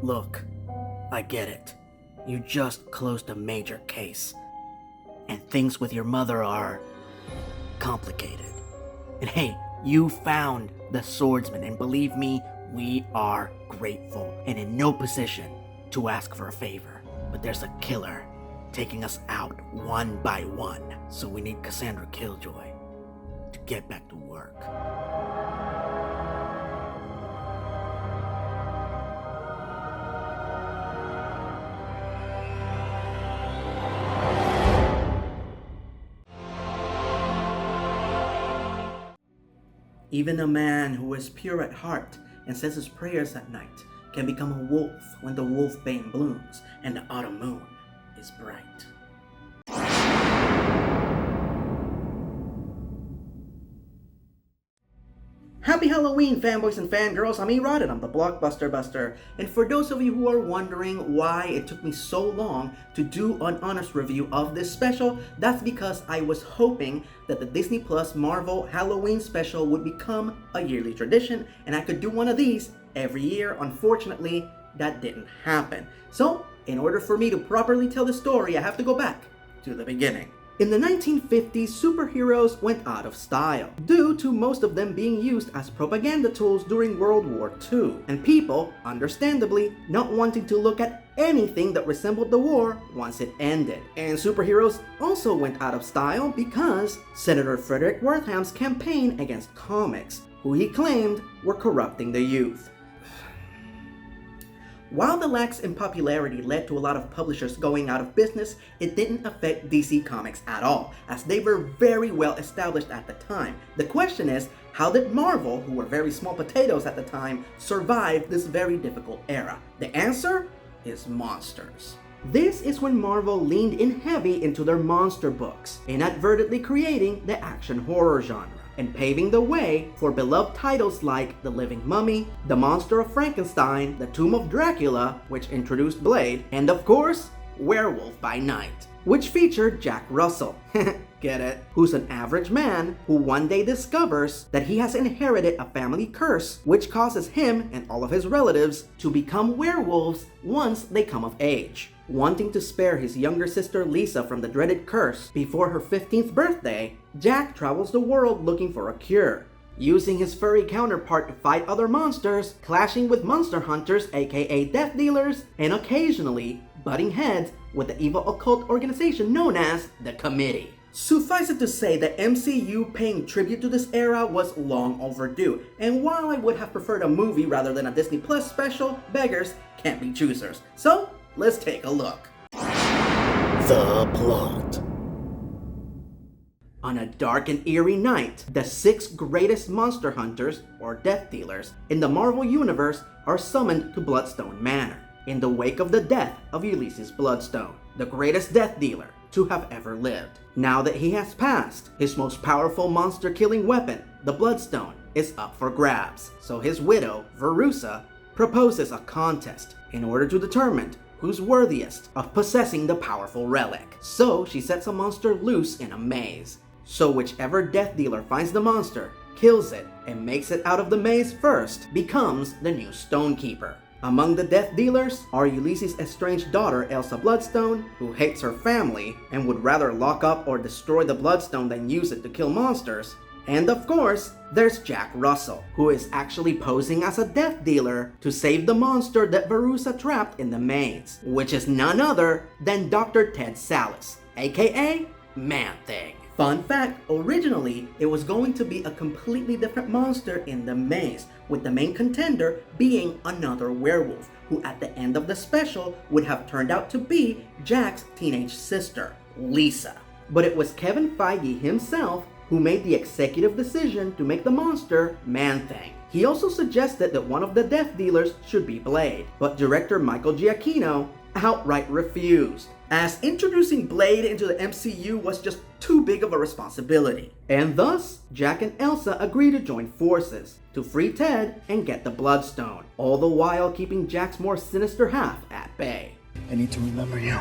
Look, I get it. You just closed a major case. And things with your mother are complicated. And hey, you found the swordsman, and believe me, we are grateful and in no position to ask for a favor. But there's a killer taking us out one by one, so we need Cassandra Killjoy to get back to work. Even a man who is pure at heart and says his prayers at night can become a wolf when the wolfbane blooms and the autumn moon is bright. Happy Halloween, fanboys and fangirls. I'm Erod and I'm the Blockbuster Buster. And for those of you who are wondering why it took me so long to do an honest review of this special, that's because I was hoping that the Disney Plus Marvel Halloween special would become a yearly tradition and I could do one of these every year. Unfortunately, that didn't happen. So, in order for me to properly tell the story, I have to go back to the beginning. In the 1950s, superheroes went out of style, due to most of them being used as propaganda tools during World War II, and people, understandably, not wanting to look at anything that resembled the war once it ended. And superheroes also went out of style because Senator Frederick Wertham's campaign against comics, who he claimed were corrupting the youth. While the lax in popularity led to a lot of publishers going out of business, it didn't affect DC Comics at all, as they were very well established at the time. The question is, how did Marvel, who were very small potatoes at the time, survive this very difficult era? The answer is monsters. This is when Marvel leaned in heavy into their monster books, inadvertently creating the action horror genre, and paving the way for beloved titles like The Living Mummy, The Monster of Frankenstein, The Tomb of Dracula, which introduced Blade, and of course, Werewolf by Night, which featured Jack Russell, get it, who's an average man who one day discovers that he has inherited a family curse which causes him and all of his relatives to become werewolves once they come of age. Wanting to spare his younger sister Lisa from the dreaded curse before her 15th birthday, Jack travels the world looking for a cure, using his furry counterpart to fight other monsters, clashing with monster hunters aka death dealers, and occasionally butting heads with the evil occult organization known as the Committee. Suffice it to say that MCU paying tribute to this era was long overdue, and while I would have preferred a movie rather than a Disney Plus special, beggars can't be choosers. So, let's take a look. The plot. On a dark and eerie night, the 6 greatest monster hunters, or death dealers, in the Marvel Universe are summoned to Bloodstone Manor, in the wake of the death of Ulysses Bloodstone, the greatest death dealer to have ever lived. Now that he has passed, his most powerful monster-killing weapon, the Bloodstone, is up for grabs, so his widow, Verussa, proposes a contest in order to determine who's worthiest of possessing the powerful relic. So she sets a monster loose in a maze. So whichever death dealer finds the monster, kills it, and makes it out of the maze first, becomes the new Stonekeeper. Among the death dealers are Ulysses' estranged daughter Elsa Bloodstone, who hates her family and would rather lock up or destroy the Bloodstone than use it to kill monsters. And of course, there's Jack Russell, who is actually posing as a death dealer to save the monster that Verussa trapped in the maze, which is none other than Dr. Ted Sallis, aka Man-Thing. Fun fact, originally it was going to be a completely different monster in the maze, with the main contender being another werewolf, who at the end of the special would have turned out to be Jack's teenage sister, Lisa. But it was Kevin Feige himself who made the executive decision to make the monster Man-Thing. He also suggested that one of the death dealers should be Blade, but director Michael Giacchino outright refused, as introducing Blade into the MCU was just too big of a responsibility. And thus, Jack and Elsa agree to join forces to free Ted and get the Bloodstone, all the while keeping Jack's more sinister half at bay. I need to remember you.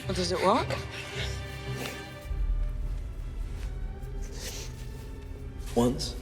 Well, does it work? Once,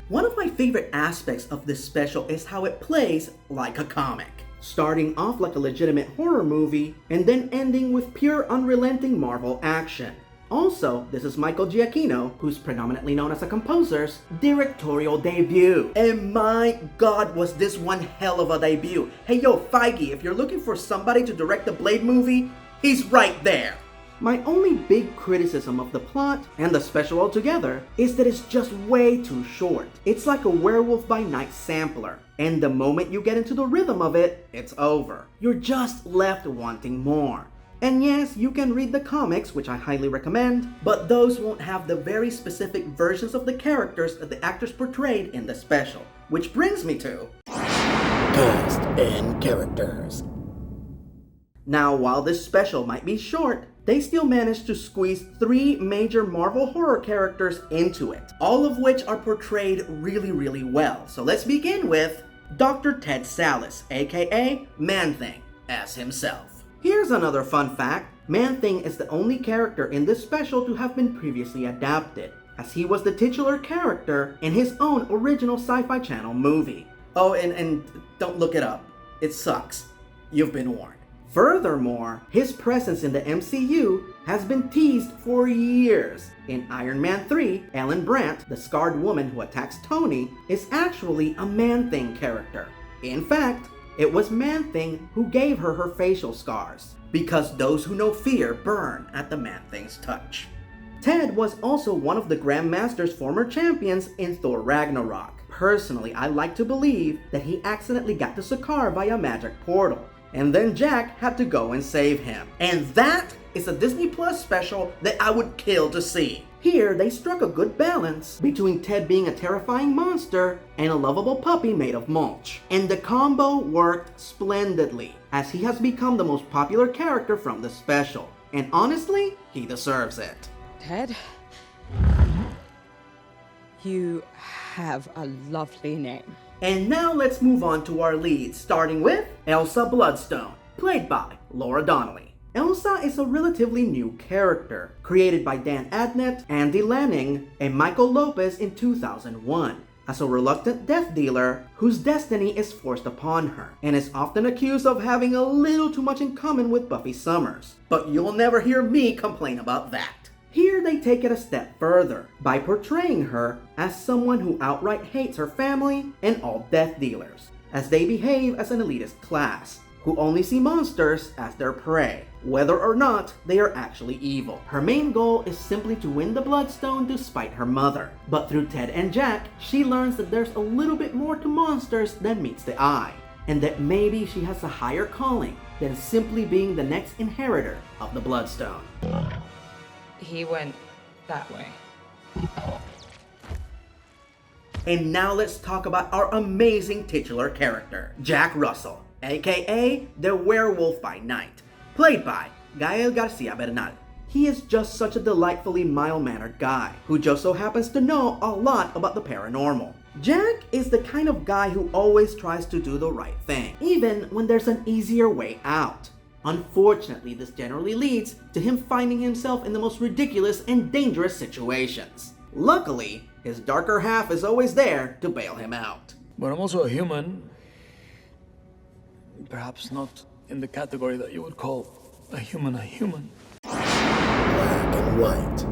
One of my favorite aspects of this special is how it plays like a comic. Starting off like a legitimate horror movie, and then ending with pure unrelenting Marvel action. Also, this is Michael Giacchino, who's predominantly known as a composer's, directorial debut. And my god, was this one hell of a debut. Hey yo, Feige, if you're looking for somebody to direct the Blade movie, he's right there. My only big criticism of the plot, and the special altogether, is that it's just way too short. It's like a Werewolf by Night sampler, and the moment you get into the rhythm of it, it's over. You're just left wanting more. And yes, you can read the comics, which I highly recommend, but those won't have the very specific versions of the characters that the actors portrayed in the special. Which brings me to cast and characters. Now, while this special might be short, they still managed to squeeze 3 major Marvel horror characters into it, all of which are portrayed really well. So let's begin with Dr. Ted Sallis, aka Man-Thing, as himself. Here's another fun fact. Man-Thing is the only character in this special to have been previously adapted, as he was the titular character in his own original Sci-Fi Channel movie. Oh, and don't look it up. It sucks. You've been warned. Furthermore, his presence in the MCU has been teased for years. In Iron Man 3, Ellen Brandt, the scarred woman who attacks Tony, is actually a Man-Thing character. In fact, it was Man-Thing who gave her her facial scars, because those who know fear burn at the Man-Thing's touch. Ted was also one of the Grandmaster's former champions in Thor Ragnarok. Personally, I like to believe that he accidentally got to Sakaar via magic portal, and then Jack had to go and save him. And that is a Disney Plus special that I would kill to see. Here, they struck a good balance between Ted being a terrifying monster and a lovable puppy made of mulch. And the combo worked splendidly, as he has become the most popular character from the special. And honestly, he deserves it. Ted, you have a lovely name. And now let's move on to our leads, starting with Elsa Bloodstone, played by Laura Donnelly. Elsa is a relatively new character, created by Dan Adnett, Andy Lanning, and Michael Lopez in 2001, as a reluctant death dealer whose destiny is forced upon her, and is often accused of having a little too much in common with Buffy Summers. But you'll never hear me complain about that. Here they take it a step further, by portraying her as someone who outright hates her family and all death dealers, as they behave as an elitist class, who only see monsters as their prey, whether or not they are actually evil. Her main goal is simply to win the Bloodstone to spite her mother, but through Ted and Jack, she learns that there's a little bit more to monsters than meets the eye, and that maybe she has a higher calling than simply being the next inheritor of the Bloodstone. He went that way. And now let's talk about our amazing titular character, Jack Russell, aka the Werewolf by Night, played by Gael Garcia Bernal. He is just such a delightfully mild-mannered guy, who just so happens to know a lot about the paranormal. Jack is the kind of guy who always tries to do the right thing, even when there's an easier way out. Unfortunately, this generally leads to him finding himself in the most ridiculous and dangerous situations. Luckily, his darker half is always there to bail him out. But I'm also a human. Perhaps not in the category that you would call a human. Black and white.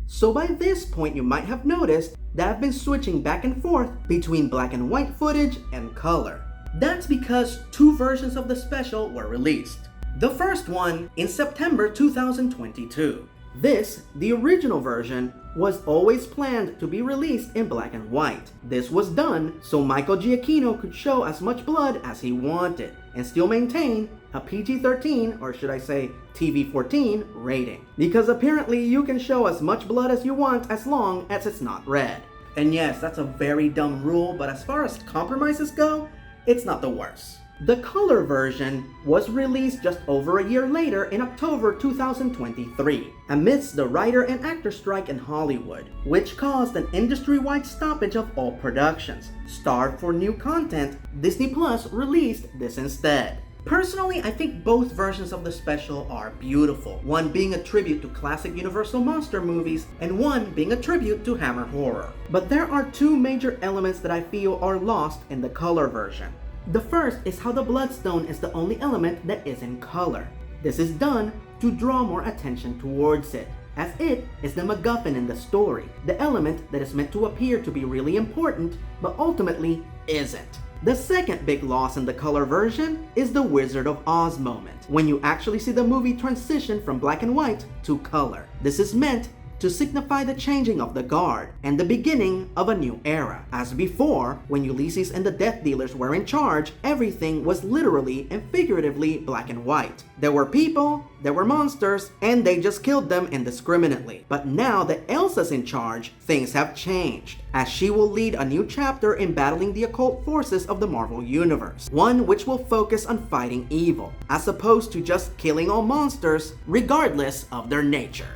So by this point, you might have noticed that I've been switching back and forth between black and white footage and color. That's because 2 versions of the special were released. The first one in September 2022. This, the original version, was always planned to be released in black and white. This was done so Michael Giacchino could show as much blood as he wanted and still maintain a PG-13, or should I say TV-14 rating. Because apparently you can show as much blood as you want as long as it's not red. And yes, that's a very dumb rule, but as far as compromises go, it's not the worst. The color version was released just over a year later in October 2023, amidst the writer and actor strike in Hollywood, which caused an industry-wide stoppage of all productions. Starved for new content, Disney Plus released this instead. Personally, I think both versions of the special are beautiful, one being a tribute to classic Universal monster movies, and one being a tribute to Hammer horror. But there are two major elements that I feel are lost in the color version. The first is how the Bloodstone is the only element that is in color. This is done to draw more attention towards it, as it is the MacGuffin in the story, the element that is meant to appear to be really important, but ultimately isn't. The second big loss in the color version is the Wizard of Oz moment, when you actually see the movie transition from black and white to color. This is meant to signify the changing of the guard and the beginning of a new era. As before, when Ulysses and the Death Dealers were in charge, everything was literally and figuratively black and white. There were people, there were monsters, and they just killed them indiscriminately. But now that Elsa's in charge, things have changed, as she will lead a new chapter in battling the occult forces of the Marvel Universe, one which will focus on fighting evil, as opposed to just killing all monsters, regardless of their nature.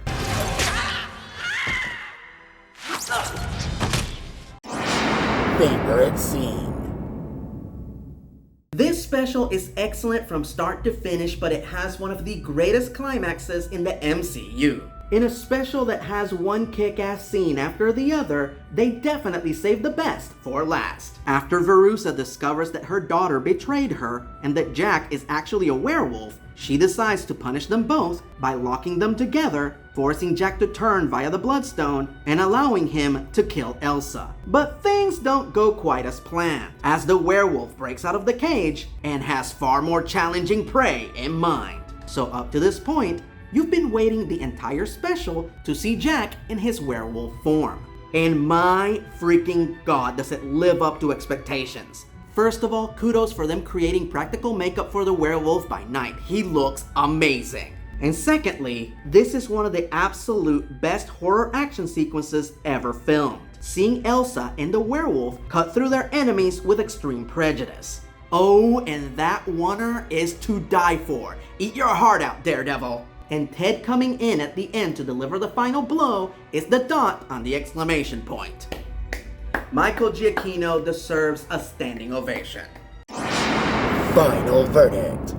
Favorite scene. This special is excellent from start to finish, but it has one of the greatest climaxes in the MCU. In a special that has one kick-ass scene after the other, they definitely saved the best for last. After Verussa discovers that her daughter betrayed her and that Jack is actually a werewolf, she decides to punish them both by locking them together, forcing Jack to turn via the Bloodstone and allowing him to kill Elsa. But things don't go quite as planned, as the werewolf breaks out of the cage and has far more challenging prey in mind. So up to this point, you've been waiting the entire special to see Jack in his werewolf form. And my freaking god, does it live up to expectations. First of all, kudos for them creating practical makeup for the werewolf by night. He looks amazing. And secondly, this is one of the absolute best horror action sequences ever filmed. Seeing Elsa and the werewolf cut through their enemies with extreme prejudice. Oh, and that oneer is to die for. Eat your heart out, Daredevil. And Ted coming in at the end to deliver the final blow is the dot on the exclamation point. Michael Giacchino deserves a standing ovation. Final verdict.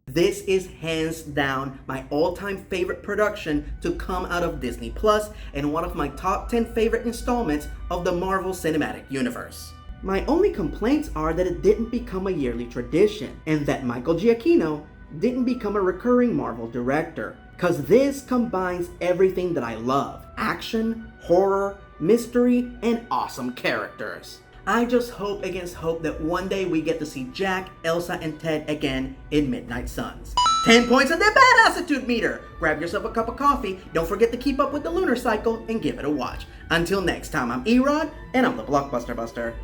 This is hands down my all-time favorite production to come out of Disney Plus and one of my top 10 favorite installments of the Marvel Cinematic Universe. My only complaints are that it didn't become a yearly tradition and that Michael Giacchino didn't become a recurring Marvel director, cause this combines everything that I love: action, horror, mystery, and awesome characters. I just hope against hope that one day we get to see Jack, Elsa, and Ted again in Midnight Suns. 10 points on the badassitude meter! Grab yourself a cup of coffee, don't forget to keep up with the lunar cycle, and give it a watch. Until next time, I'm Erod, and I'm the Blockbuster Buster.